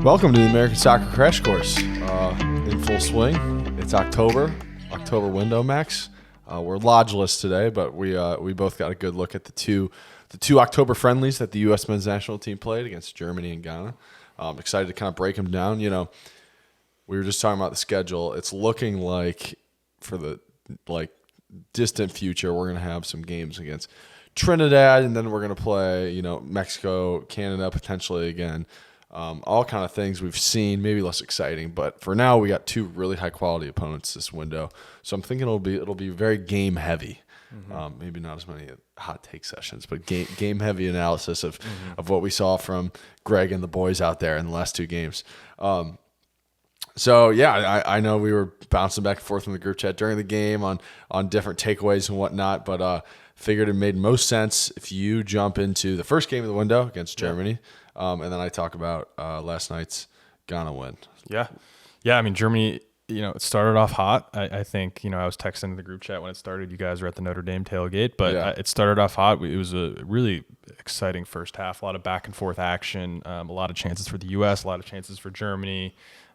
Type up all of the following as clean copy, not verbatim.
Welcome to the American Soccer Crash Course. In full swing. It's October window, Max. We're lodgeless today, but we both got a good look at the two October friendlies that the U.S. men's national team played against Germany and Ghana. Excited to kind of break them down. You know, we were just talking about the schedule. It's looking like for the distant future, we're going to have some games against Trinidad, and then we're going to play, Mexico, Canada potentially again. All kind of things we've seen, maybe less exciting, but for now we got two really high quality opponents this window. So I'm thinking it'll be very game heavy. Maybe not as many hot take sessions, but game heavy analysis of what we saw from Greg and the boys out there in the last two games. So yeah, I know we were bouncing back and forth in the group chat during the game on different takeaways and whatnot, but figured it made most sense if you jump into the first game of the window against Germany. And then I talk about last night's Ghana win. Yeah. I mean, Germany, it started off hot. I think, I was texting the group chat when it started. You guys were at the Notre Dame tailgate, but it started off hot. It was a really exciting first half, a lot of back and forth action, a lot of chances for the U.S., a lot of chances for Germany.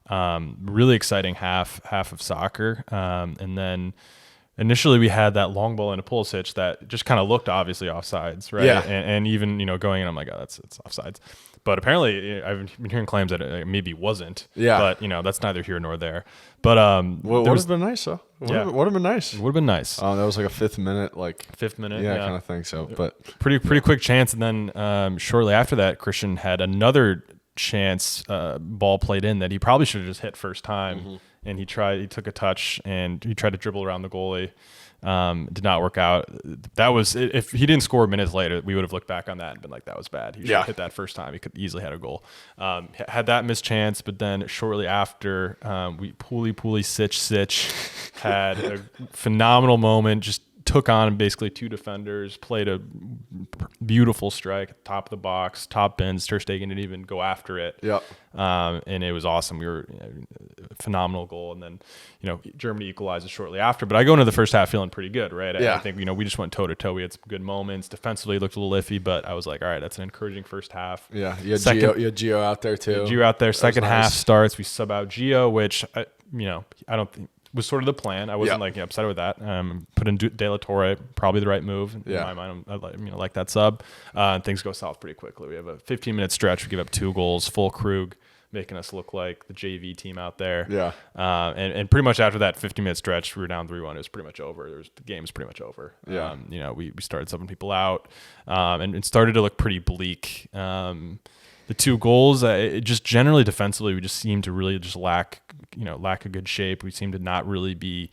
Really exciting half of soccer. And then initially we had that long ball into Pulisic that just kind of looked obviously offsides, right? Yeah. And even, going in, I'm like, oh, it's offsides. But apparently I've been hearing claims that it maybe wasn't. Yeah. But, that's neither here nor there. But would have been nice, though. Would have been nice. Would have been nice. That was like a fifth minute. Yeah, kind of thing. So, but pretty quick chance. And then shortly after that, Christian had another chance, ball played in that he probably should have just hit first time. And he took a touch and he tried to dribble around the goalie. Did not work out. That was, if he didn't score minutes later, we would have looked back on that and been like, that was bad. He should have hit that first time. He could easily had a goal. Had that missed chance, but then shortly after, Sitch had a phenomenal moment, just took on basically two defenders, played a beautiful strike, top of the box, top bins. Ter Stegen didn't even go after it. Yep. And it was awesome. We were phenomenal goal. And then, Germany equalizes shortly after. But I go into the first half feeling pretty good, right? I think, we just went toe to toe. We had some good moments. Defensively, it looked a little iffy, but I was like, all right, that's an encouraging first half. Yeah. You had Gio out there too. Gio out there. Second half starts. We sub out Gio, which, I don't think was sort of the plan. I wasn't upset with that. Put in De La Torre, probably the right move. In my mind, I like that sub. Things go south pretty quickly. We have a 15-minute stretch. We give up 2 goals, full Krug, making us look like the JV team out there. Yeah. And pretty much after that 15-minute stretch, we were down 3-1. It was pretty much over. The game was pretty much over. Yeah. We started subbing people out, and it started to look pretty bleak. The 2 goals, it just generally defensively, we just seemed to really just lack a good shape. We seemed to not really be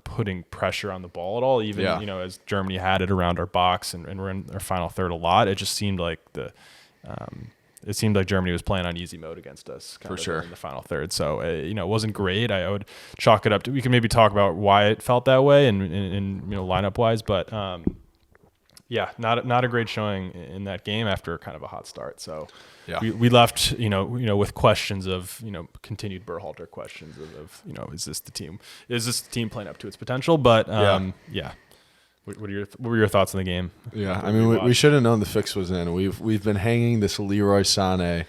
putting pressure on the ball at all. Even as Germany had it around our box and we're in our final third a lot, it just seemed like Germany was playing on easy mode against us for sure in the final third. So it wasn't great. I would chalk it up to, we can maybe talk about why it felt that way and lineup wise, but not a great showing in that game after kind of a hot start. So we left, with questions of, continued Berhalter questions of is this the team playing up to its potential? But What were your thoughts on the game? Yeah, I mean, we should have known the fix was in. We've been hanging this Leroy Sané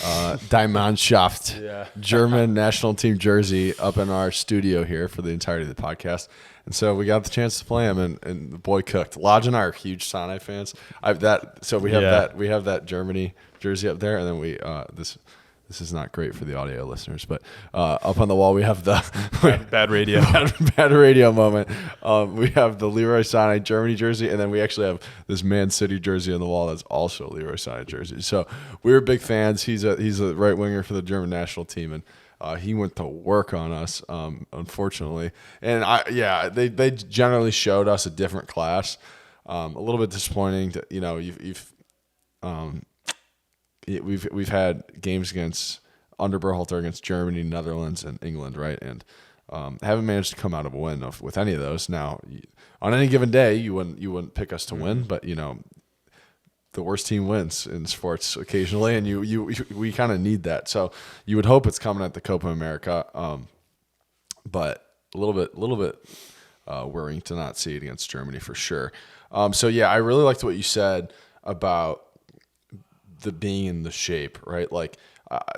Diamantschaft German national team jersey up in our studio here for the entirety of the podcast. And so we got the chance to play him, and the boy cooked. Lodge and I are huge Sané fans. We have that Germany jersey up there, and then we this is not great for the audio listeners, but up on the wall we have the bad radio bad radio moment. We have the Leroy Sané Germany jersey, and then we actually have this Man City jersey on the wall that's also a Leroy Sané jersey. So we're big fans. He's a right winger for the German national team, and he went to work on us, unfortunately. And they generally showed us a different class. A little bit disappointing that we've had games under Berhalter against Germany, Netherlands, and England, right? And haven't managed to come out of a win with any of those. Now, on any given day, you wouldn't pick us to win, but the worst team wins in sports occasionally, and we kind of need that. So you would hope it's coming at the Copa America, but a little bit worrying to not see it against Germany for sure. So yeah, I really liked what you said about the being in the shape, right? Like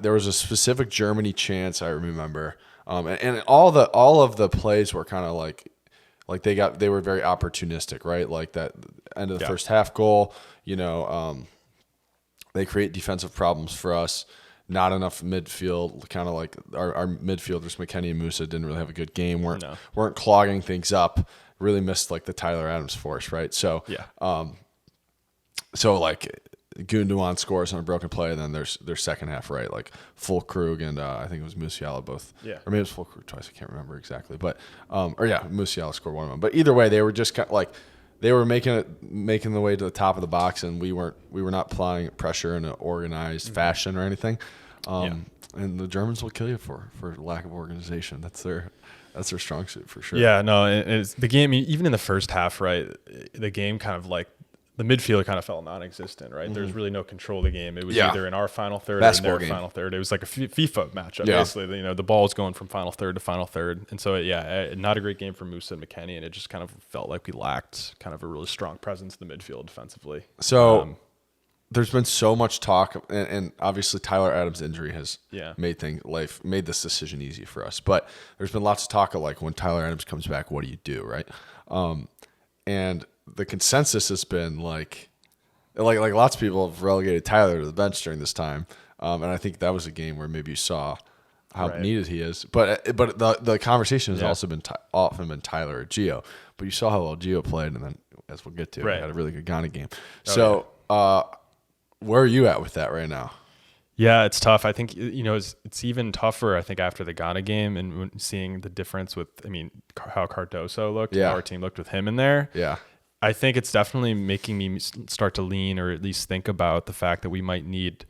there was a specific Germany chance I remember, and all of the plays were kind of like they were very opportunistic, right? Like that end of the first half goal, they create defensive problems for us. Not enough midfield, kind of like our midfielders, McKennie and Musa didn't really have a good game. Weren't clogging things up. Really missed like the Tyler Adams force, right? So so like Gundogan scores on a broken play, and then there's their second half, right? Like Fulkrug and I think it was Musiala both. Yeah. Or maybe it was Fulkrug twice. I can't remember exactly, but Musiala scored one of them. But either way, they were just kind of like they were making the way to the top of the box, and we were not applying pressure in an organized fashion or anything. And the Germans will kill you for lack of organization. That's their strong suit for sure. Yeah, no, it's the game. Even in the first half, right? The game kind of like the midfield kind of felt non-existent, right? There's really no control of the game. It was either in our final third or in their final third. It was like a FIFA matchup, basically. The ball was going from final third to final third. And so, not a great game for Musa and McKennie, and it just kind of felt like we lacked kind of a really strong presence in the midfield defensively. So there's been so much talk, and obviously Tyler Adams' injury has made this decision easy for us. But there's been lots of talk of like when Tyler Adams comes back, what do you do, right? And the consensus has been like lots of people have relegated Tyler to the bench during this time, and I think that was a game where maybe you saw how needed he is. But the conversation has also been often been Tyler or Gio. But you saw how well Gio played, and then as we'll get to, he had a really good Ghana game. Where are you at with that right now? Yeah, it's tough. I think it's even tougher. I think after the Ghana game and seeing the difference with, how Cardoso looked, how our team looked with him in there. Yeah, I think it's definitely making me start to lean, or at least think about the fact that we might need,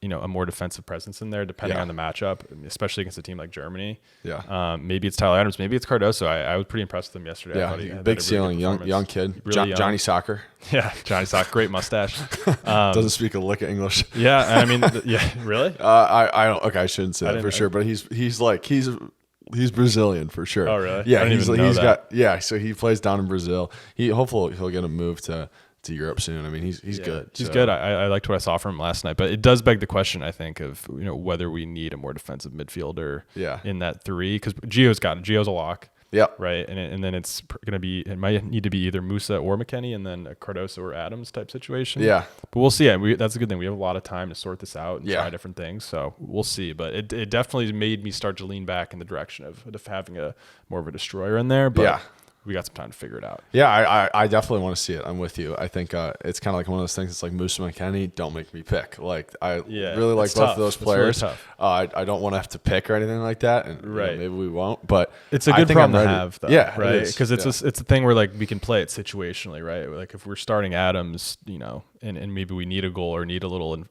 a more defensive presence in there, depending on the matchup, especially against a team like Germany. Yeah, maybe it's Tyler Adams, maybe it's Cardoso. I was pretty impressed with him yesterday. Yeah, I thought he had big ceiling, young kid, really Johnny Soccer. Yeah, Johnny Soccer, great mustache. Doesn't speak a lick of English. Yeah, really? I don't. Okay, I shouldn't say that for sure, but he's Brazilian for sure. Oh, really? Yeah, he's got. So he plays down in Brazil. Hopefully he'll get a move to Europe soon. He's good. He's good. I liked what I saw from him last night, but it does beg the question, I think, of whether we need a more defensive midfielder in that three, because Gio's a lock. Yeah. Right. And then it's going to be, it might need to be either Musa or McKennie, and then a Cardoso or Adams type situation. Yeah. But we'll see. That's a good thing. We have a lot of time to sort this out and try different things. So we'll see. But it definitely made me start to lean back in the direction of having more of a destroyer in there. But we got some time to figure it out. Yeah, I definitely want to see it. I'm with you. I think it's kind of like one of those things. It's like Musa McKennie, don't make me pick. Like I really like both of those players. Really I don't want to have to pick or anything like that. And maybe we won't. But it's a good problem to have, though. Yeah, right. Because it's a thing where like we can play it situationally, right? Like if we're starting Adams, and maybe we need a goal or need a little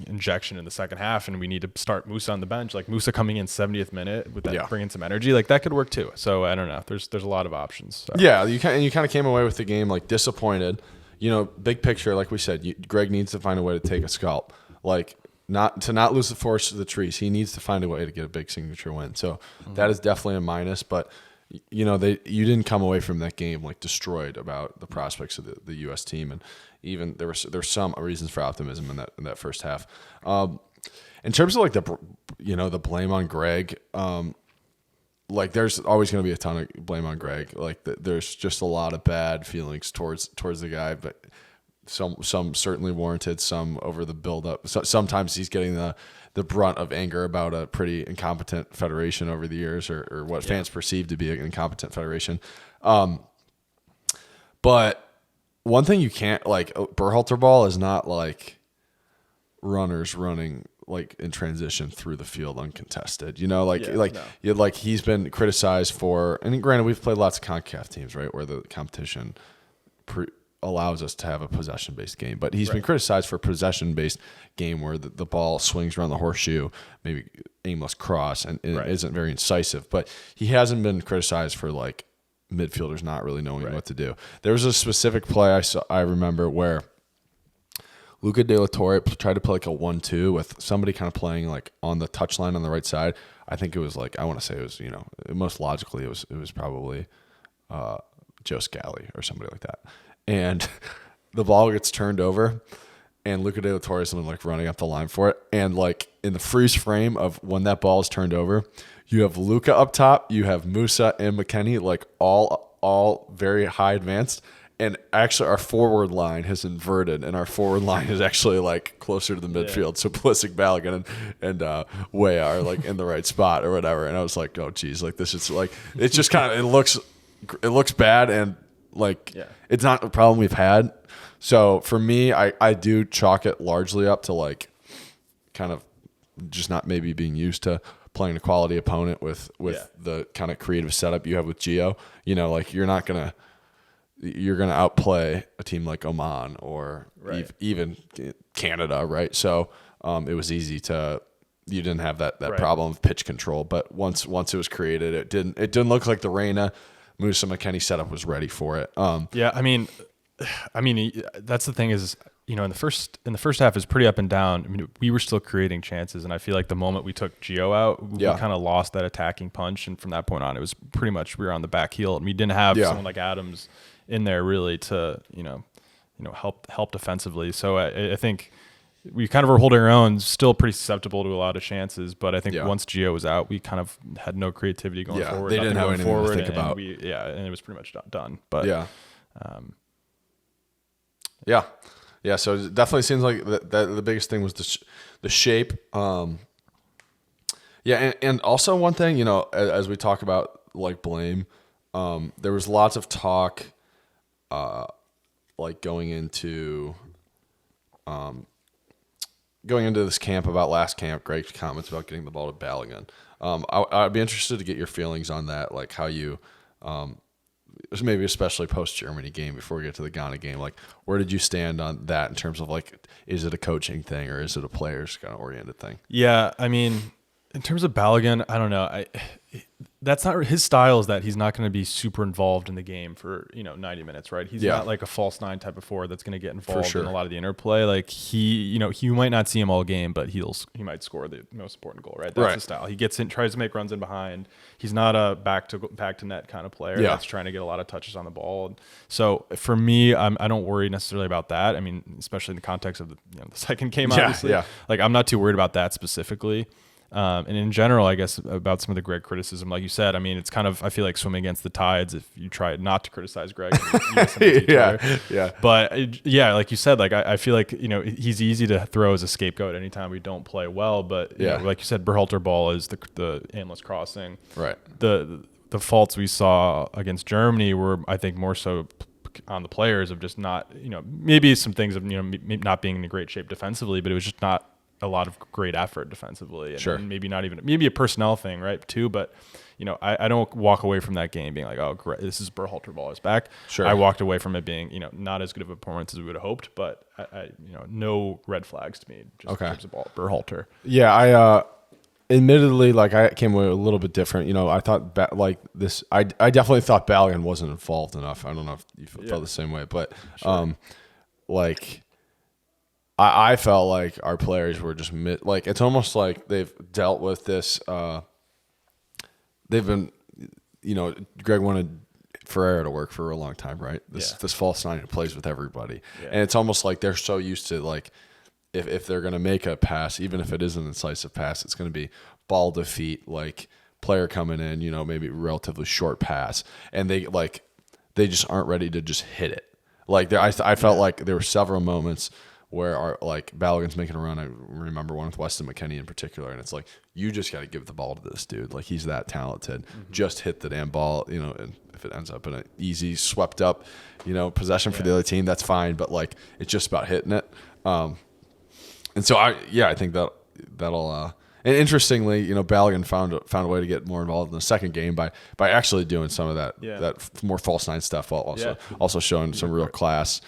injection in the second half, and we need to start Musa on the bench, like Musa coming in 70th minute with that bringing some energy, like that could work too. So I don't know. There's a lot of options. So. Yeah, you kind of came away with the game like disappointed. Big picture, like we said, Greg needs to find a way to take a scalp, like not lose the forest of the trees. He needs to find a way to get a big signature win. So that is definitely a minus, but. You didn't come away from that game like destroyed about the prospects of the U.S. team, and even there's some reasons for optimism in that first half. In terms of like the blame on Greg, like there's always going to be a ton of blame on Greg. Like there's just a lot of bad feelings towards the guy, but some certainly warranted, some over the buildup. So, sometimes he's getting the brunt of anger about a pretty incompetent federation over the years, or what fans perceive to be an incompetent federation. But one thing you can't, like, Berhalter ball is not like runners running like in transition through the field uncontested. He's been criticized for, and granted we've played lots of CONCACAF teams, right, where the competition allows us to have a possession-based game. But he's been criticized for a possession-based game where the ball swings around the horseshoe, maybe aimless cross, and it isn't very incisive. But he hasn't been criticized for, like, midfielders not really knowing what to do. There was a specific play I remember where Luca De La Torre tried to play like a 1-2 with somebody kind of playing like on the touchline on the right side. I think it was like, I want to say it was, most logically it was probably Joe Scally or somebody like that. And the ball gets turned over, and Luca De La Torre is like running up the line for it. And like in the freeze frame of when that ball is turned over, you have Luca up top, you have Musa and McKennie, like all very high advanced. And actually, our forward line has inverted, and our forward line is actually like closer to the midfield. Yeah. So Pulisic, Balogun, and Weah are like in the right spot or whatever. And I was like, oh geez, like this is like it's just kind of it looks bad, and like it's not a problem we've had. So for me, I do chalk it largely up to like kind of just not maybe being used to playing a quality opponent with the kind of creative setup you have with Gio. Like you're going to outplay a team like Oman or even Canada, right? So it was easy you didn't have that problem of pitch control. But once it was created, it didn't look like the Reyna Musa McKennie setup was ready for it. I mean, that's the thing is, in the first half is pretty up and down. I mean, we were still creating chances, and I feel like the moment we took Gio out, we kind of lost that attacking punch, and from that point on, it was pretty much we were on the back heel, and we didn't have someone like Adams in there really to help defensively. So I think we kind of were holding our own, still pretty susceptible to a lot of chances. But I think once Gio was out, we kind of had no creativity going forward. They didn't have anything to think about. And it was pretty much done. But so it definitely seems like that the biggest thing was the shape. And also one thing, as we talk about like blame, there was lots of talk like going into this camp about last camp, Greg's comments about getting the ball to Balogun. I'd be interested to get your feelings on that, like how you maybe especially post-Germany game before we get to the Ghana game, like where did you stand on that in terms of like, is it a coaching thing or is it a players kind of oriented thing? Yeah, I mean, in terms of Balogun, I don't know. That's not his style. Is that he's not going to be super involved in the game for 90 minutes, right? He's not like a false nine type of forward that's going to get involved in a lot of the interplay. Like he might not see him all game, but he might score the most important goal, right? That's his style. He gets in, tries to make runs in behind. He's not a back to net kind of player that's trying to get a lot of touches on the ball. So for me, I don't worry necessarily about that. I mean, especially in the context of the second game, obviously. Like I'm not too worried about that specifically. And in general, I guess about some of the Greg criticism, like you said, I mean, it's kind of, I feel like swimming against the tides if you try not to criticize Greg. But like you said, like I feel like, he's easy to throw as a scapegoat anytime we don't play well. But like you said, Berhalter ball is the aimless crossing. Right. The faults we saw against Germany were, I think, more so on the players of just not, maybe some things of, not being in great shape defensively, but it was just not a lot of great effort defensively, and maybe not even maybe a personnel thing, right? Too, but I don't walk away from that game being like, oh, great, this is Berhalter ball is back. I walked away from it being not as good of a performance as we would have hoped, but I no red flags to me just in terms of Berhalter. I admittedly, like I came away a little bit different. I thought I definitely thought Balogun wasn't involved enough. I don't know if you felt the same way, but I felt like our players were just it's almost like they've dealt with this. They've been, Greg wanted Ferreira to work for a long time, right? This false nine who plays with everybody, and it's almost like they're so used to like if they're gonna make a pass, even if it is an incisive pass, it's gonna be ball defeat, like player coming in, maybe relatively short pass, and they just aren't ready to just hit it. Like I felt like there were several moments where Balogun's making a run. I remember one with Weston McKennie in particular, and it's like, you just got to give the ball to this dude. Like, he's that talented. Mm-hmm. Just hit the damn ball, and if it ends up in an easy, swept up, possession for the other team, that's fine. But, it's just about hitting it. And so, I think that'll and interestingly, Balogun found a way to get more involved in the second game by actually doing some of that more false nine stuff while also showing some real class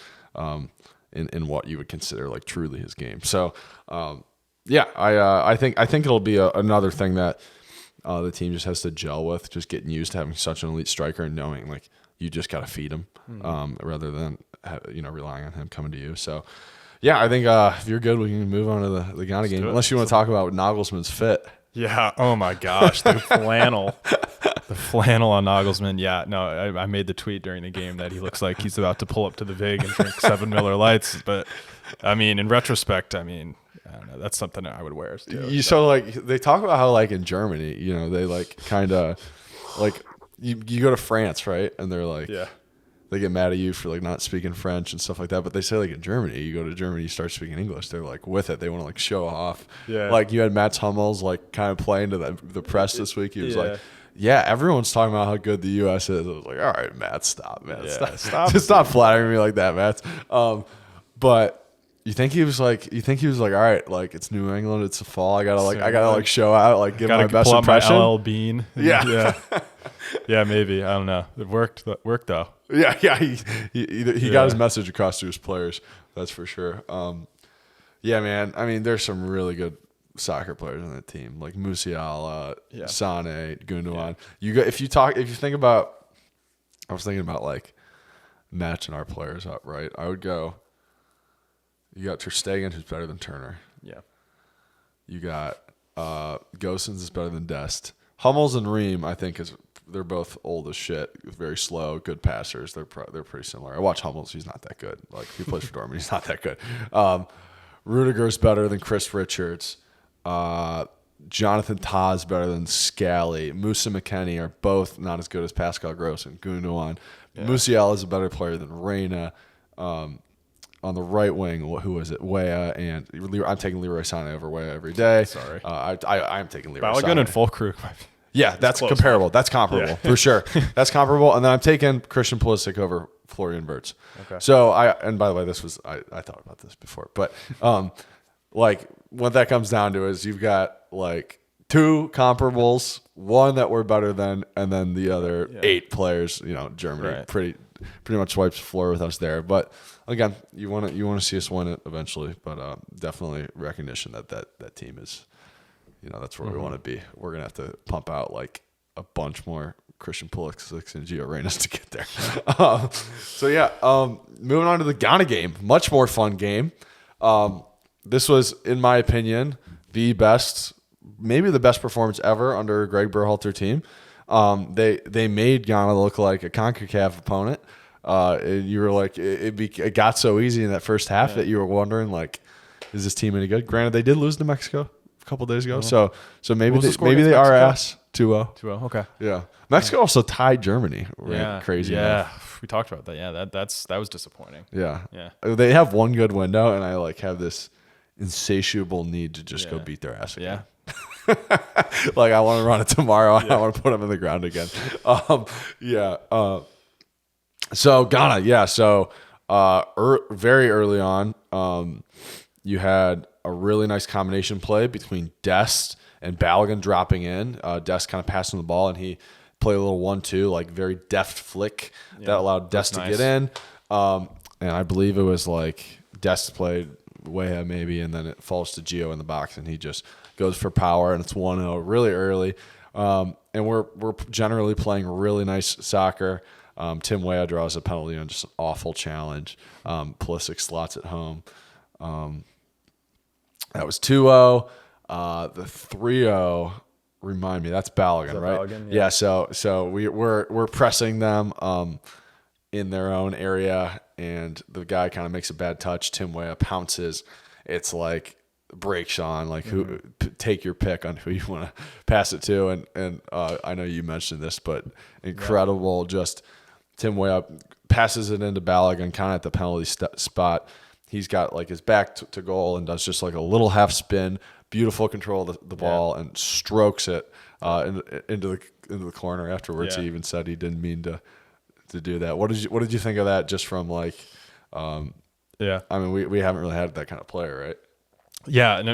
in what you would consider truly his game. So I think it'll be another thing that the team just has to gel with, just getting used to having such an elite striker and knowing you just got to feed him rather than relying on him coming to you. So Yeah, I think if you're good, we can move on to the Ghana game. Unless you want to talk about Nagelsmann's fit. Yeah. Oh my gosh, the flannel. The flannel on Nagelsmann. Yeah, no, I made the tweet during the game that he looks like he's about to pull up to the Vig and drink 7 Miller Lights. But, I mean, in retrospect, I don't know. That's something that I would wear. Too, so, like, they talk about how, like, in Germany, they, like, kind of, like, you go to France, right? And they're like, yeah. They get mad at you for, like, not speaking French and stuff like that. But they say, like, in Germany, you go to Germany, you start speaking English. They're, like, with it. They want to, like, show off. Yeah. Like, you had Mats Hummels, like, kind of playing to the press this week. He was like, yeah, everyone's talking about how good the U.S. is. I was like, all right, Matt, stop, man. Yeah, stop. Just stop flattering me like that, Matt. But you think he was like, all right, like, it's New England, it's the fall. I gotta show out, like, give my best impression. My LL Bean. Yeah. Yeah, maybe. I don't know. It worked though. Yeah. He got his message across to his players. That's for sure. Yeah, man. I mean, there's some really good soccer players on that team, like Musiala, Sane, Gundogan. Yeah. If you think about, I was thinking about, like, matching our players up, right? I would go. You got Ter Stegen, who's better than Turner. Yeah. You got Gosens is better than Dest. Hummels and Ream, I think, they're both old as shit, very slow, good passers. They're pretty similar. I watch Hummels; he's not that good. Like, he plays for Dortmund, he's not that good. Rudiger's better than Chris Richards. Jonathan Tah's better than Scally. Musa McKennie are both not as good as Pascal Gross and Gundogan. Yeah. Musiala is a better player than Reina. On the right wing, who was it? Weah and I'm taking Leroy Sané over Weah every day. Sorry, I'm taking Leroy Balogun Sané. and Fulkrug. Yeah, that's comparable. That's comparable for sure. That's comparable. And then I'm taking Christian Pulisic over Florian Wirtz. Okay. So and by the way, I thought about this before, but like, what that comes down to is you've got, like, 2 comparables, 1 that we're better than, and then the other 8 players. Germany pretty much wipes the floor with us there. But again, you want to see us win it eventually. But definitely recognition that team is, that's where we want to be. We're gonna have to pump out, like, a bunch more Christian Pulisic and Gio Reynas to get there. Moving on to the Ghana game, much more fun game. This was, in my opinion, maybe the best performance ever under a Greg Berhalter team. They made Ghana look like a CONCACAF opponent. And you were like, it got so easy in that first half that you were wondering, like, is this team any good? Granted, they did lose to Mexico a couple days ago, so maybe they are ass 2-0. 2-0. Okay. Yeah. Mexico also tied Germany. Right? Crazy. Yeah. Enough. We talked about that. Yeah. That was disappointing. Yeah. Yeah. They have one good window, and I, like, have this insatiable need to just go beat their ass again. Yeah. Like, I want to run it tomorrow. I want to put them in the ground again. So Ghana, so very early on, you had a really nice combination play between Dest and Balogun dropping in. Dest kind of passing the ball, and he played a little 1-2, like, very deft flick that allowed Dest to get in. And I believe it was, like, Dest played Weah maybe, and then it falls to Gio in the box, and he just goes for power, and it's 1-0 really early. And we're generally playing really nice soccer. Tim Weah draws a penalty on just an awful challenge. Pulisic slots it home. That was 2-0. The 3-0, remind me, that's Balogun, right? Balogun? Yeah. So we're pressing them in their own area, and the guy kind of makes a bad touch. Tim Weah pounces. It's like, break, Sean. Like, take your pick on who you want to pass it to. And I know you mentioned this, but incredible. Just Tim Weah passes it into Balogun, kind of at the penalty spot. He's got, like, his back to goal and does just, like, a little half spin, beautiful control of the ball, and strokes it into the corner. Afterwards, he even said he didn't mean to do that. What did you think of that? Just from, like, I mean, we haven't really had that kind of player, right? Yeah, and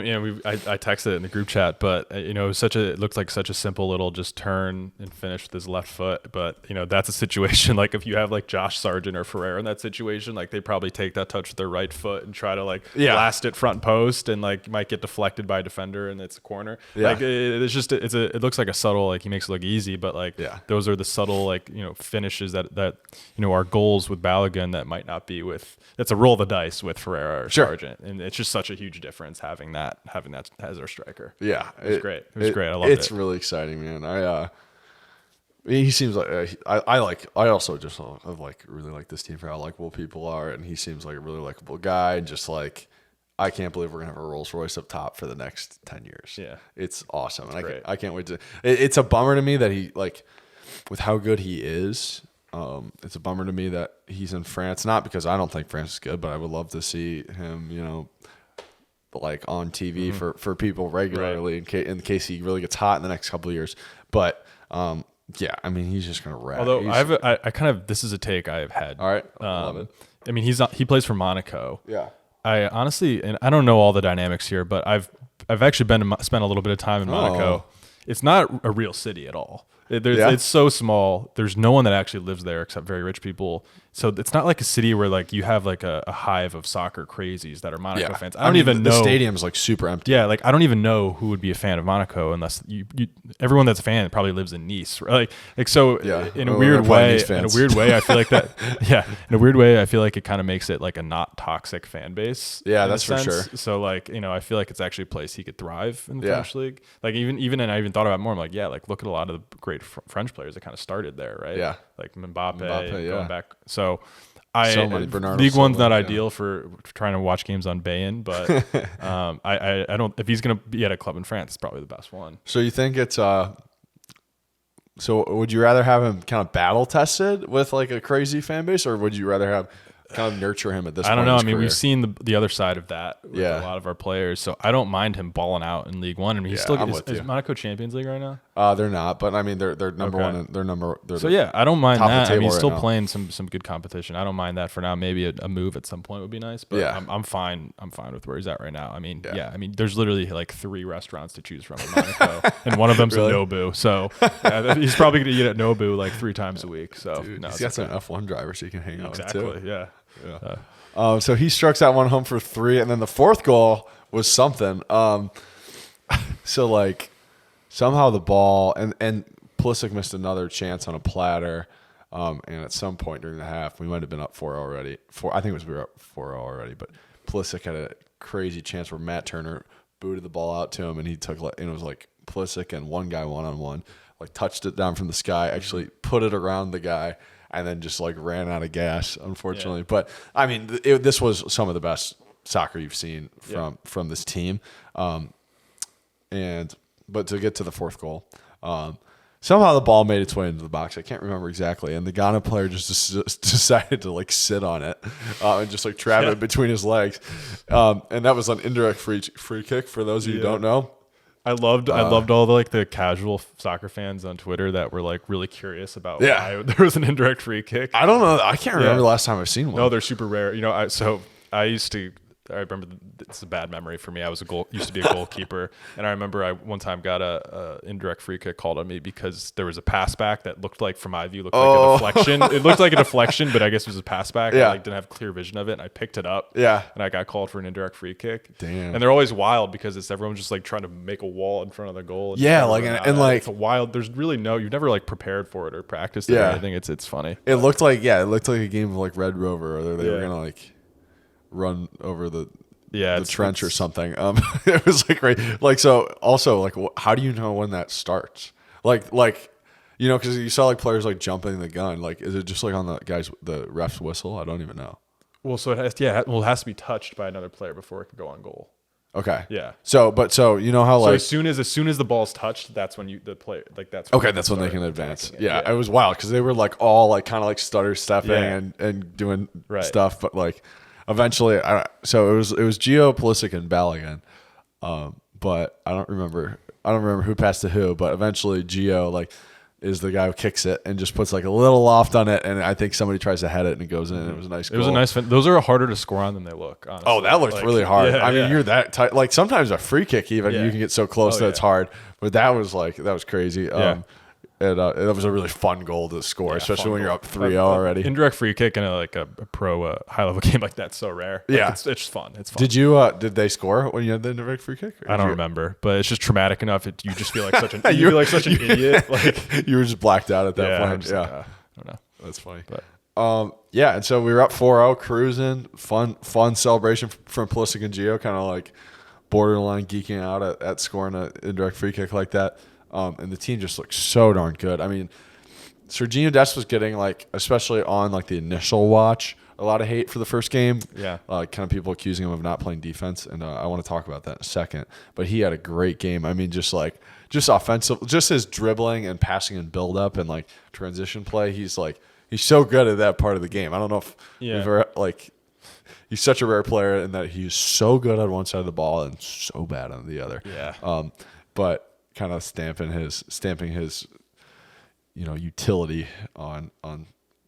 I texted it in the group chat, but it was it looked like such a simple little just turn and finish with his left foot. But that's a situation like if you have like Josh Sargent or Ferrer in that situation, like they probably take that touch with their right foot and try to like blast it front post, and like might get deflected by a defender and it's a corner. Yeah. Like it looks like a subtle, like he makes it look easy, but like those are the subtle like finishes that are goals with Balogun that might not be with. That's a roll of the dice with Ferreira or Sargent, and it's just such a huge difference having that as our striker. Yeah, it was great. It was great. I loved it. It's really exciting, man. He seems like I also just really like this team for how likable people are, and he seems like a really likable guy. And just like I can't believe we're gonna have a Rolls Royce up top for the next 10 years. Yeah, it's awesome, and I can't wait to. It's a bummer to me that he with how good he is. It's a bummer to me that he's in France, not because I don't think France is good, but I would love to see him, like on TV for people regularly in case he really gets hot in the next couple of years. But yeah, I mean, he's just gonna wrap. Although this is a take I have had. All right, love it. I mean, he plays for Monaco. Yeah. I honestly, and I don't know all the dynamics here, but I've actually spent a little bit of time in Monaco. It's not a real city at all. It's so small. There's no one that actually lives there except very rich people. So it's not like a city where like you have like a hive of soccer crazies that are Monaco fans. I don't even know. The stadium's like super empty. Yeah, like I don't even know who would be a fan of Monaco unless everyone that's a fan probably lives in Nice. Right? Like so in a weird way, I feel like that. Yeah, in a weird way, I feel like it kind of makes it like a not toxic fan base. Yeah, that's for sure. So like I feel like it's actually a place he could thrive in the French league. Like even and I even thought about it more. I'm like, yeah, like look at a lot of the great French players that kind of started there, right? Yeah, like Mbappe going back. So many League One's not ideal for trying to watch games on Bayen, but I don't. If he's gonna be at a club in France, it's probably the best one. So you think it's so would you rather have him kind of battle tested with like a crazy fan base, or would you rather have kind of nurture him at this point? I don't know. I mean, we've seen the other side of that with a lot of our players, so I don't mind him balling out in League One. I mean, he's still is Monaco Champions League right now? They're not, but I mean, they're number one. I don't mind that. I mean, he's still right playing some good competition. I don't mind that for now. Maybe a move at some point would be nice, but I'm fine. I'm fine with where he's at right now. I mean, I mean, there's literally like 3 restaurants to choose from in Monaco, and one of them's really? A Nobu. So he's probably going to eat at Nobu like 3 times a week. So he's got some F1 drivers so he can hang out with too. Yeah. So he strikes that one home for 3, and then the 4th goal was something. So like somehow the ball and Pulisic missed another chance on a platter. And at some point during the half, we might have been up 4-0 already. I think we were up 4-0 already, but Pulisic had a crazy chance where Matt Turner booted the ball out to him, and it was like Pulisic and one guy one-on-one, like touched it down from the sky, actually put it around the guy, and then just like ran out of gas, unfortunately. Yeah. But I mean, this was some of the best soccer you've seen from this team. But to get to the 4th goal, somehow the ball made its way into the box. I can't remember exactly, and the Ghana player just decided to like sit on it and just like trap it between his legs. And that was an indirect free kick for those of you who don't know. I loved all the casual soccer fans on Twitter that were like really curious about why there was an indirect free kick. I don't know. I can't remember the last time I've seen one. No, they're super rare. I remember it's a bad memory for me. I used to be a goalkeeper, and I remember I one time got a indirect free kick called on me because there was a pass back that looked like, from my view, like a deflection. It looked like a deflection, but I guess it was a pass back. I didn't have clear vision of it, and I picked it up. Yeah, and I got called for an indirect free kick. Damn. And they're always wild because everyone's just like trying to make a wall in front of the goal. It's a wild. There's really you've never like prepared for it or practiced it or anything. It's funny. It looked like a game of like Red Rover, or they were gonna like run over the trench or something. It was like great. Like, so also like, how do you know when that starts? Like, because you saw like players like jumping the gun. Like, is it just like on the ref's whistle? I don't even know. Well, so it has to be touched by another player before it can go on goal. Okay. Yeah. So you know how like as soon as the ball's touched, that's when that's when they can advance. Yeah, it was wild because they were like all like kind of like stutter stepping and doing stuff, but like. Eventually, so it was Gio, Pulisic, and Balogun, but I don't remember who passed to who. But eventually, Gio is the guy who kicks it and just puts like a little loft on it, and I think somebody tries to head it and it goes in. And it was a nice goal. It was a nice those are harder to score on than they look, honestly. Oh, that looked really hard. I mean, you're that tight. Like sometimes a free kick even you can get so close that it's hard. But that was crazy. It was a really fun goal to score, especially when you're up 3-0 already. Indirect free kick in a pro high level game like that's so rare. Like, it's just fun. It's fun. Did they score when you had the indirect free kick? I don't remember, but it's just traumatic enough. You just feel like such an idiot. Like you were just blacked out at that point. I don't know. That's funny. But and so we were up 4-0, cruising, fun celebration from Pulisic and Gio, kind of like borderline geeking out at scoring an indirect free kick like that. And the team just looked so darn good. I mean, Serginho Dest was getting, like, especially on like the initial watch, a lot of hate for the first game. Yeah. Kind of people accusing him of not playing defense, and I want to talk about that in a second. But he had a great game. I mean, just offensive, just his dribbling and passing and build up and like transition play. He's so good at that part of the game. I don't know if we've ever he's such a rare player in that he's so good on one side of the ball and so bad on the other. Yeah. But kind of stamping his utility on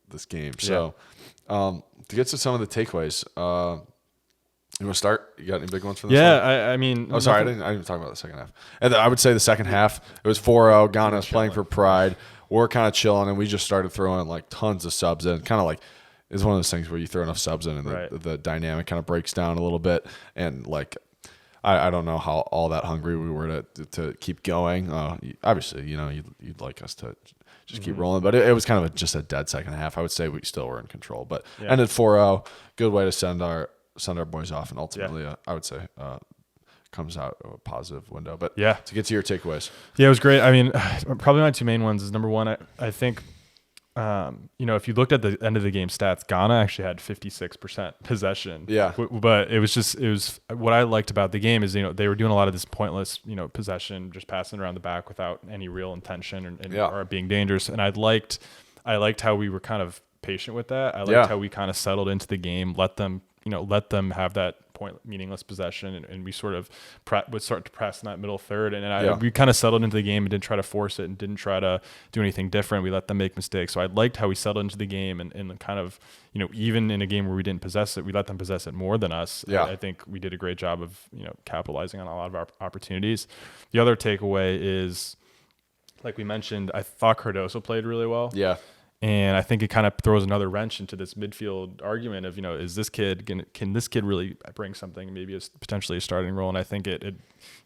this game. So to get to some of the takeaways, you want to start? You got any big ones for this one? I mean, I didn't even talk about the second half. And I would say the second half, it was 4-0. Ghana was playing for pride. We're kind of chilling, and we just started throwing like tons of subs in. Kind of like it's one of those things where you throw enough subs in, and the dynamic kind of breaks down a little bit. And like I don't know how all that hungry we were to keep going. Obviously, you'd like us to just keep rolling, but it was kind of just a dead second half. I would say we still were in control, but ended 4-0. Good way to send our boys off, and ultimately, I would say comes out a positive window. But to get to your takeaways, it was great. I mean, probably my two main ones is number one. I think. If you looked at the end of the game stats, Ghana actually had 56% possession. Yeah. But it was what I liked about the game is, they were doing a lot of this pointless, possession, just passing around the back without any real intention or being dangerous. And I liked how we were kind of patient with that. I liked how we kind of settled into the game, let them have that meaningless possession, and we sort of would start to press in that middle third, and we kind of settled into the game and didn't try to force it and didn't try to do anything different. We let them make mistakes. So I liked how we settled into the game and kind of, even in a game where we didn't possess it, we let them possess it more than us. I think we did a great job of, capitalizing on a lot of our opportunities. The other takeaway is, like we mentioned, I thought Cardoso played really well. Yeah. And I think it kind of throws another wrench into this midfield argument of, can this kid really bring something, maybe potentially a starting role? And I think it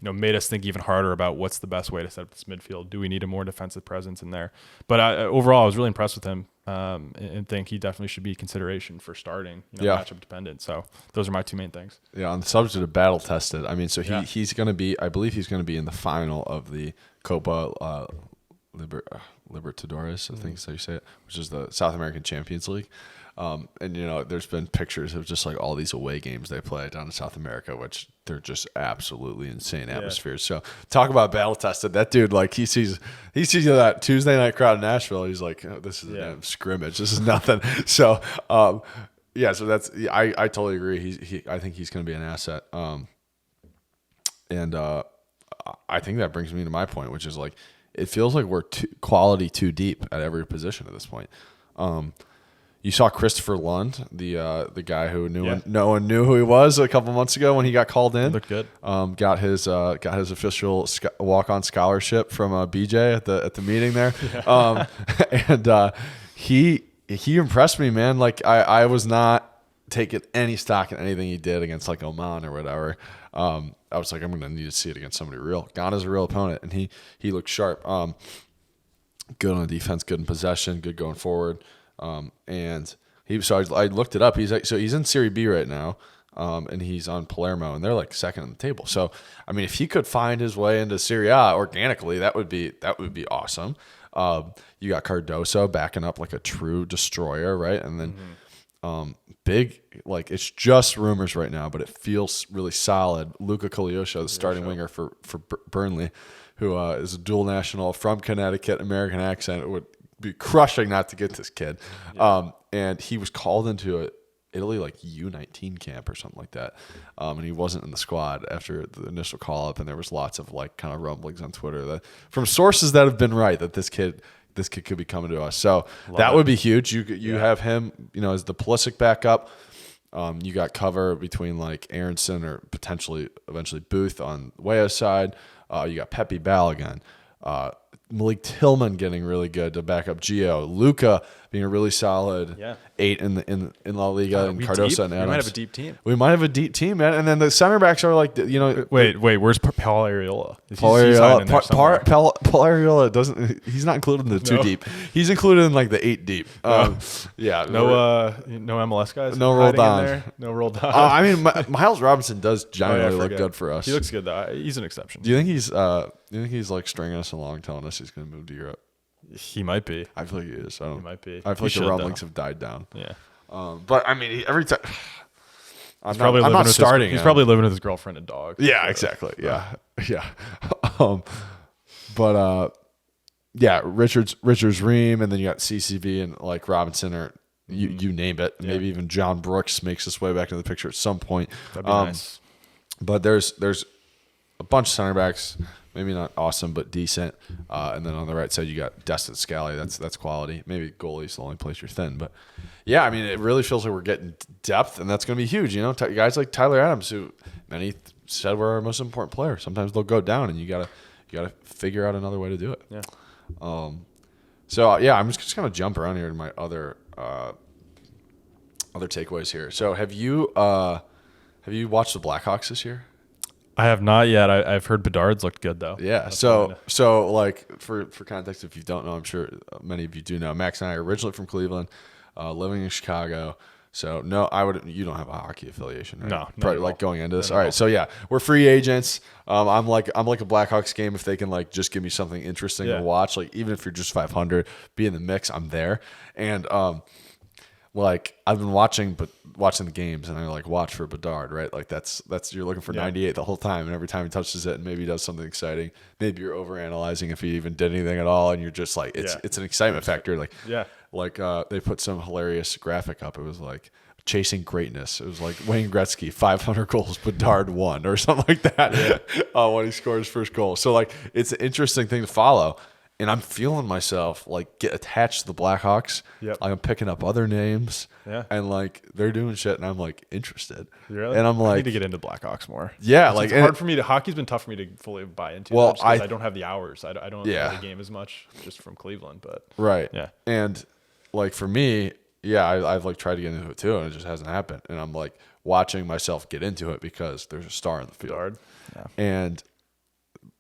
made us think even harder about what's the best way to set up this midfield. Do we need a more defensive presence in there? But overall, I was really impressed with him and think he definitely should be consideration for starting, matchup dependent. So those are my two main things. Yeah, on the subject of battle tested, I mean, so he's going to be, I believe he's going to be in the final of the Copa Libertadores, I think is how you say it, which is the South American Champions League. And, there's been pictures of just like all these away games they play down in South America, which they're just absolutely insane atmospheres. So talk about battle tested. That dude, like he sees that Tuesday night crowd in Nashville. He's like, this is a damn scrimmage. This is nothing. So, so that's, I totally agree. I think he's going to be an asset. And I think that brings me to my point, which is like, it feels like we're quality too deep at every position at this point. You saw Christopher Lund, the guy who no one knew who he was a couple months ago when he got called in. Looked good. Got his official walk-on scholarship from BJ at the meeting there. And he impressed me, man. Like I was not taking any stock in anything he did against like Oman or whatever. I was like, I'm going to need to see it against somebody real. Ghana's a real opponent, and he looked sharp. Good on the defense, good in possession, good going forward. And I looked it up. He's in Serie B right now, and he's on Palermo, and they're like second on the table. So, I mean, if he could find his way into Serie A organically, that would be awesome. You got Cardoso backing up like a true destroyer, right? And then big, like it's just rumors right now, but it feels really solid. Luca Kolyosho, the starting winger for Burnley, who is a dual national from Connecticut, American accent. It would be crushing not to get this kid. And he was called into Italy like U19 camp or something like that. And he wasn't in the squad after the initial call up. And there was lots of like kind of rumblings on Twitter that from sources that have been right that this this kid could be coming to us. So that would be huge. You have him, as the Pulisic backup. You got cover between like Aronson or potentially eventually Booth on Weah's side. You got Pepe Balogun. Malik Tillman getting really good to back up Gio. Luca being a really solid 8 in La Liga, and Cardoso and Adams. We might have a deep team. We might have a deep team, man. And then the center backs are like, Wait, where's Paul Areola? Paul Areola doesn't. He's not included in the 2 deep. He's included in like the 8 deep. No MLS guys. No Roldan. No Roldan. I mean, Miles Robinson does generally look good for us. He looks good though. He's an exception. Do you think he's like stringing us along, telling us he's going to move to Europe? He might be. I feel like he is. He might be. I feel like the rumblings have died down. Yeah. But I mean, every time. I'm probably not starting. He's probably living with his girlfriend and dog. Yeah, exactly. Yeah. Richards, Ream, and then you got CCV and like Robinson or you name it. Maybe even John Brooks makes his way back into the picture at some point. That'd be nice. But there's a bunch of center backs. Maybe not awesome, but decent. And then on the right side, you got Destin Scally. That's quality. Maybe goalie's the only place you're thin. But, yeah, I mean, it really feels like we're getting depth, and that's going to be huge. Guys like Tyler Adams, who many said were our most important player. Sometimes they'll go down, and you gotta figure out another way to do it. Yeah. I'm just going to jump around here to my other takeaways here. So have you watched the Blackhawks this year? I have not yet. I've heard Bedard's looked good though. Yeah. So like for context, if you don't know, I'm sure many of you do know. Max and I are originally from Cleveland, living in Chicago. So no, you don't have a hockey affiliation, right? No, probably like going into this. All right. So yeah, we're free agents. I'm like a Blackhawks game. If they can like just give me something interesting to watch, like even if you're just 500, be in the mix, I'm there. And like I've been watching the games, and I like watch for Bedard, right? Like that's you're looking for 98 the whole time, and every time he touches it, and maybe he does something exciting. Maybe you're overanalyzing if he even did anything at all, and you're just like it's an excitement factor. Like they put some hilarious graphic up. It was like chasing greatness. It was like Wayne Gretzky, 500 goals, Bedard 1 or something like that when he scored his first goal. So like it's an interesting thing to follow. And I'm feeling myself like get attached to the Blackhawks. Yep. I'm picking up other names. Yeah. And like they're doing shit, and I'm like interested. Really? And I'm like, I need to get into Blackhawks more. Yeah, like it's hard for me to. Hockey's been tough for me to fully buy into. Well, I don't have the hours. I don't play the game as much just from Cleveland, but right. Yeah. And like for me, I've like tried to get into it too, and it just hasn't happened. And I'm like watching myself get into it because there's a star in the field. Yeah. And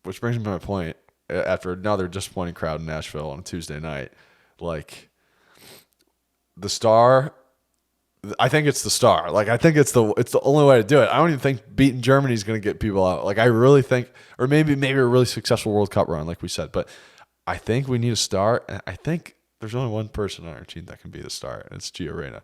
which brings me to my point. After another disappointing crowd in Nashville on a Tuesday night, like the star, I think it's the star. Like I think it's the only way to do it. I don't even think beating Germany is going to get people out. Like I really think, or maybe a really successful World Cup run, like we said. But I think we need a star, and I think there's only one person on our team that can be the star, and it's Gio Reyna.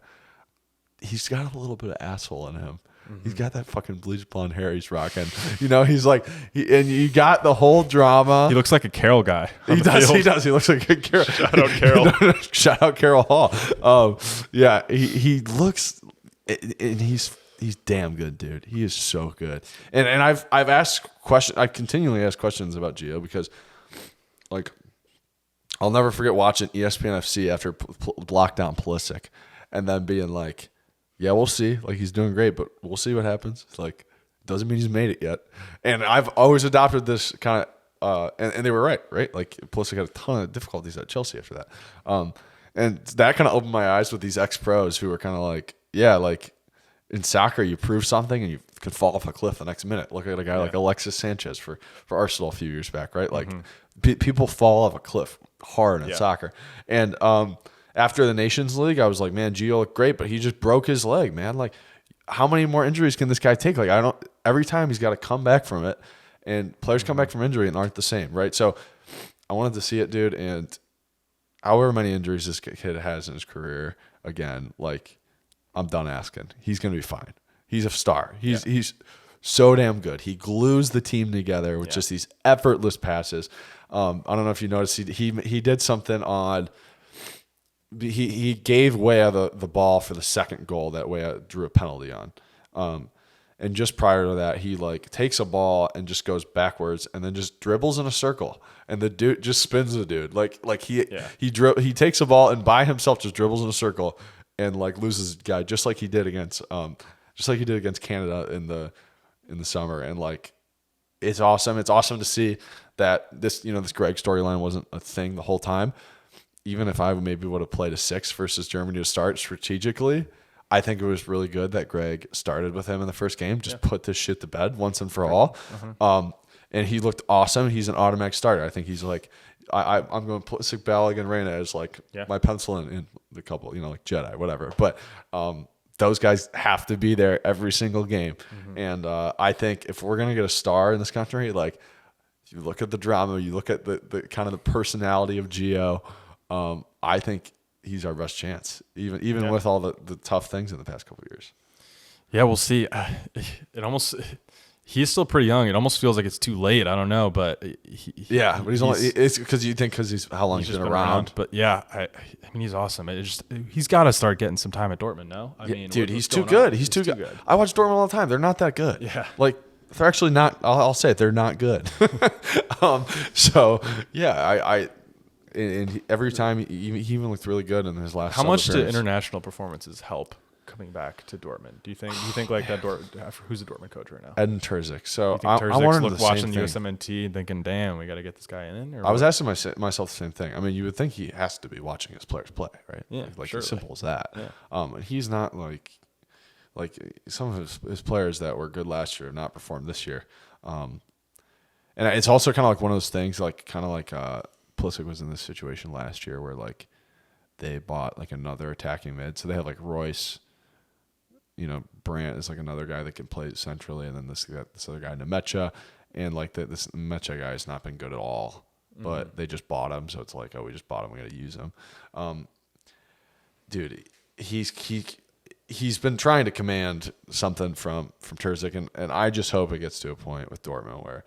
He's got a little bit of asshole in him. Mm-hmm. He's got that fucking bleached blonde hair he's rocking. He's like, and you got the whole drama. He looks like a Carol guy. He does. He looks like a Carol. Shout out Carol. Shout out Carol Hall. He looks, and he's damn good, dude. He is so good. And I've asked questions. I continually ask questions about Gio because, like, I'll never forget watching ESPN FC after lockdown Pulisic, and then being like, yeah, we'll see. Like, he's doing great, but we'll see what happens. It's like, doesn't mean he's made it yet. And I've always adopted this kind of, and they were right? Like, Pulisic had a ton of difficulties at Chelsea after that. And that kind of opened my eyes with these ex-pros who were kind of like, yeah, like, in soccer, you prove something and you could fall off a cliff the next minute. Look at a guy like Alexis Sanchez for Arsenal a few years back, right? Like, people fall off a cliff hard in soccer. And, after the Nations League, I was like, man, Gio looked great, but he just broke his leg, man. Like, how many more injuries can this guy take? Like, every time he's got to come back from it, and players come back from injury and aren't the same, right? So I wanted to see it, dude, and however many injuries this kid has in his career, again, like, I'm done asking. He's going to be fine. He's a star. He's so damn good. He glues the team together with just these effortless passes. I don't know if you noticed, he did something on... He gave Weah the ball for the second goal that Weah drew a penalty on. And just prior to that, he like takes a ball and just goes backwards and then just dribbles in a circle. And the dude just spins the dude. He takes a ball and by himself just dribbles in a circle and like loses the guy just like he did against Canada in the summer. And like it's awesome. It's awesome to see that this Greg storyline wasn't a thing the whole time. Even if I maybe would have played a 6 versus Germany to start strategically, I think it was really good that Greg started with him in the first game. Just put this shit to bed once and for all. And he looked awesome. He's an automatic starter. I think he's like, I'm going to put Balogun and Reyna as like my pencil in the couple, like Jedi, whatever. But those guys have to be there every single game. And I think if we're going to get a star in this country, like you look at the drama, you look at the kind of the personality of Gio, I think he's our best chance, even with all the tough things in the past couple of years. Yeah, we'll see. He's still pretty young. It almost feels like it's too late. I don't know, but but it's because he's how long he's been around. But yeah, I mean, he's awesome. He's got to start getting some time at Dortmund. No, I mean, dude, he's too good. He's too good. I watch Dortmund all the time. They're not that good. Yeah, like they're actually not. I'll say it. They're not good. So yeah, and every time he even looked really good in his last. How much do international performances help coming back to Dortmund? Do you think like that? Who's the Dortmund coach right now? Edin Terzic. So I wanted watching the USMNT and thinking, damn, we got to get this guy in. I was asking myself the same thing. I mean, you would think he has to be watching his players play, right? Yeah, like surely. as simple as that. Yeah. And he's not like some of his players that were good last year have not performed this year. And it's also kind of like one of those things, like Pulisic was in this situation last year where like they bought like another attacking mid, so they have like Royce. Brandt is like another guy that can play centrally, and then this other guy Nemecha, and like this Nemecha guy has not been good at all, but they just bought him, so it's like, oh, we just bought him, we got to use him. Dude, he's been trying to command something from Terzic, and I just hope it gets to a point with Dortmund where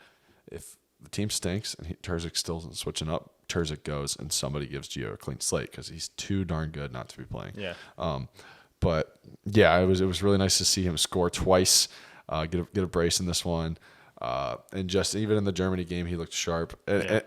if the team stinks and Terzic still isn't switching up, Terzic goes and somebody gives Gio a clean slate because he's too darn good not to be playing. Yeah. But yeah, it was really nice to see him score twice, get a brace in this one, and just even in the Germany game, he looked sharp. And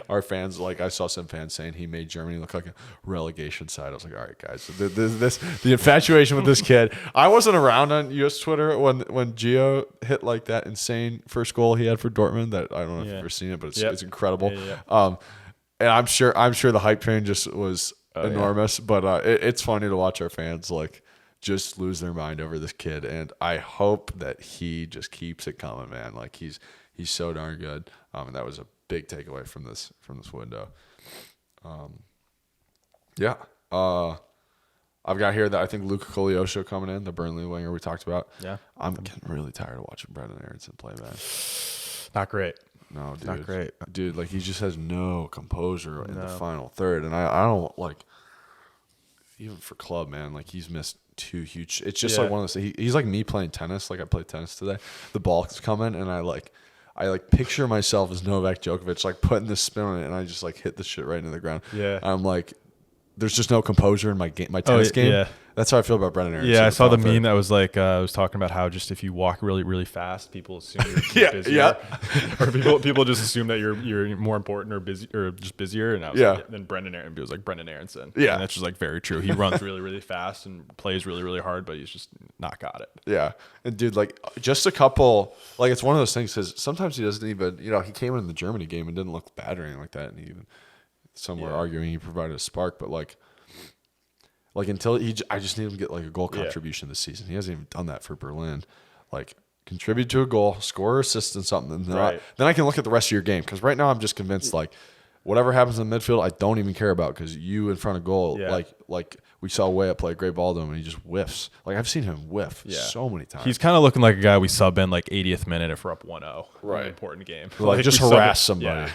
our fans, like I saw some fans saying he made Germany look like a relegation side. I was like, all right, guys, the infatuation with this kid. I wasn't around on U.S. Twitter when Gio hit like that insane first goal he had for Dortmund. That I don't know if you've ever seen it, but it's incredible. And I'm sure the hype train just was. Enormous, but it's funny to watch our fans like just lose their mind over this kid, and I hope that he just keeps it coming, man. Like he's so darn good, and that was a big takeaway from this window. I've got here that I think Luka Koleosho coming in, the Burnley winger we talked about. Yeah, I'm getting really tired of watching Brendan Aronson play, man. Not great. No, dude. Not great. Dude, like he just has no composure in the final third. And I don't like, even for club, man, like he's missed 2 huge. It's just like one of those, he's like me playing tennis. Like I played tennis today. The ball's coming and I picture myself as Novak Djokovic, like putting this spin on it and I just like hit the shit right into the ground. Yeah. I'm like, there's just no composure in my tennis game. Yeah. That's how I feel about Brendan Aronson. Yeah, I saw the meme that was like, I was talking about how just if you walk really, really fast, people assume you're busier. Yeah. Or people just assume that you're more important or busy or just busier. And I was like, then Brendan Aronson was like Brendan Aronson. Yeah. And that's just like very true. He runs really, really fast and plays really, really hard, but he's just not got it. Yeah. And dude, like just a couple, like it's one of those things because sometimes he doesn't even, he came in the Germany game and didn't look bad or anything like that. And even some were arguing he provided a spark, but like until I just need him to get like a goal contribution this season. He hasn't even done that for Berlin. Like contribute to a goal, score or assist in something, and then I can look at the rest of your game. Because right now I'm just convinced like whatever happens in the midfield, I don't even care about because you in front of goal, like we saw Way up play a great ball to him and he just whiffs. Like I've seen him whiff so many times. He's kind of looking like a guy we sub in like 80th minute if we're up 1-0. Right. An important game. Like just harass somebody.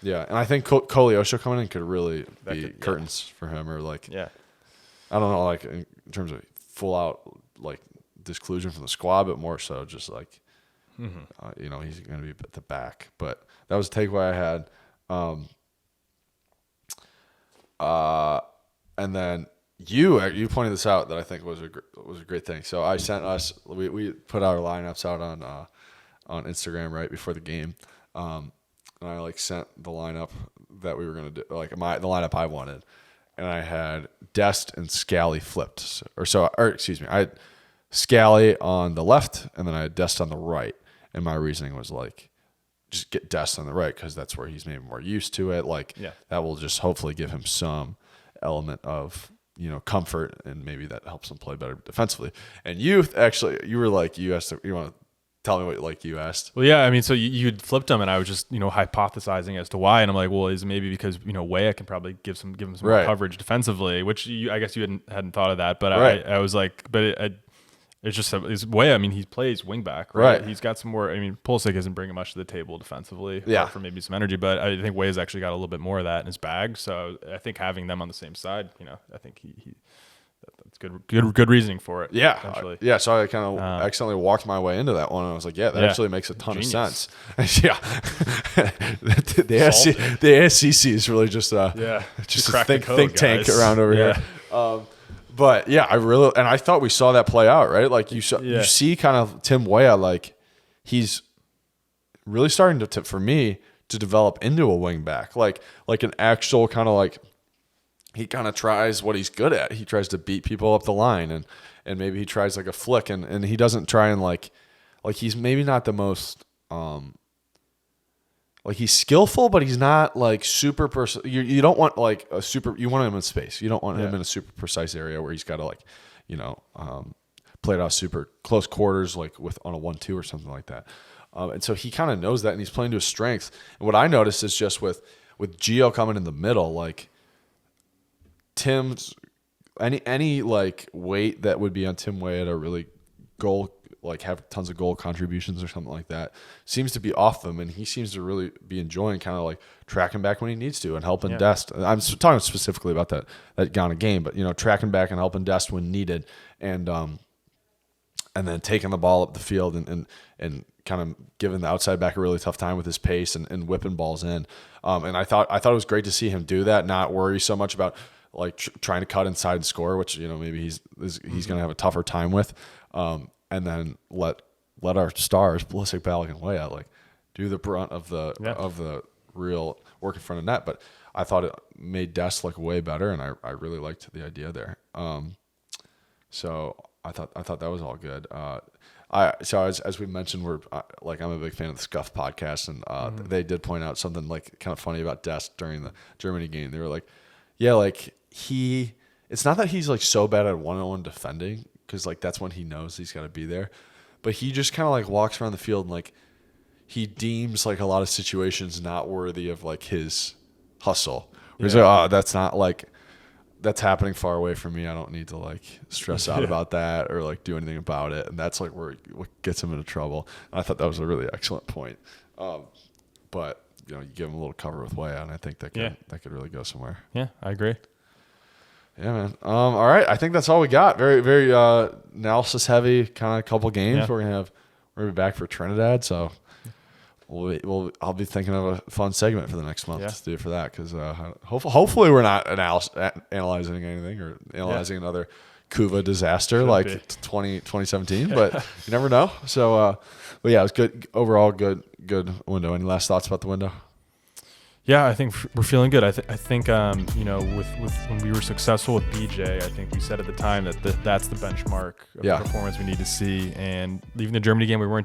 Yeah. And I think Koleosho coming in could really be curtains for him or like I don't know, like in terms of full out like disclusion from the squad, but more so just like, he's going to be at the back. But that was the takeaway I had. And then You pointed this out that I think was a great thing. So I sent us we put our lineups out on Instagram right before the game, and I like sent the lineup that we were gonna do, like the lineup I wanted, and I had Dest and Scally flipped, or excuse me, I had Scally on the left, and then I had Dest on the right, and my reasoning was like, just get Dest on the right because that's where he's maybe more used to it. Like that will just hopefully give him some element of comfort, and maybe that helps him play better defensively. And you were like, you want to tell me what you asked? Well, yeah, I mean, so you'd flipped him, and I was just hypothesizing as to why, and I'm like, well, is it maybe because Weah can probably give him some more coverage defensively, which I guess you hadn't thought of that, but I was like, but it's just his way. I mean, he plays wingback, right? He's got some more. I mean, Pulisic isn't bringing much to the table defensively, for maybe some energy, but I think Weah's actually got a little bit more of that in his bag. So I think having them on the same side, I think that's good reasoning for it. Yeah. So I kind of accidentally walked my way into that one, and I was like, that actually makes a ton of sense. Yeah. the ASCC is really just a think tank around over here. But yeah, I thought we saw that play out, right? Like you see kind of Tim Weah, like he's really starting to for me to develop into a wing back, like an actual kind of like, he kind of tries what he's good at. He tries to beat people up the line, and maybe he tries like a flick, and he doesn't try and like he's maybe not the most like he's skillful, but he's not like super you don't want like a super. You want him in space. You don't want him in a super precise area where he's got to like, play it out super close quarters, like on a 1-2 or something like that. And so he kind of knows that, and he's playing to his strengths. And what I noticed is just with Gio coming in the middle, like Tim's any like weight that would be on Tim Weah to really goal, like have tons of goal contributions or something like that, seems to be off them, and he seems to really be enjoying kind of like tracking back when he needs to and helping Dest. I'm talking specifically about that Ghana game, but tracking back and helping Dest when needed, and then taking the ball up the field and kind of giving the outside back a really tough time with his pace and whipping balls in. And I thought it was great to see him do that, not worry so much about like trying to cut inside and score, which maybe he's going to have a tougher time with. And then let our stars, Pulisic, Balogun, and Weah, like do the brunt of the real work in front of net. But I thought it made Dest look way better, and I really liked the idea there. So I thought that was all good. So as we mentioned, I'm a big fan of the Scuff podcast, and they did point out something like kind of funny about Dest during the Germany game. They were like, yeah, like it's not that he's like so bad at one-on-one defending, because like that's when he knows he's got to be there, but he just kind of like walks around the field and like he deems like a lot of situations not worthy of like his hustle. He's like, oh, that's not like, that's happening far away from me. I don't need to like stress out about that or like do anything about it. And that's like what gets him into trouble. And I thought that was a really excellent point. But you give him a little cover with Weah, and I think that could really go somewhere. Yeah, I agree. Yeah, man. All right. I think that's all we got. Very, very analysis heavy kind of couple games. Yeah. We're gonna be back for Trinidad, so I'll be thinking of a fun segment for the next month to do for that, because hopefully we're not analyzing anything or analyzing another Cuba disaster like 2017, but you never know. So, but yeah, it was good overall. Good window. Any last thoughts about the window? Yeah, I think we're feeling good. I think with when we were successful with BJ, I think we said at the time that that's the benchmark of the performance we need to see. And even the Germany game, we weren't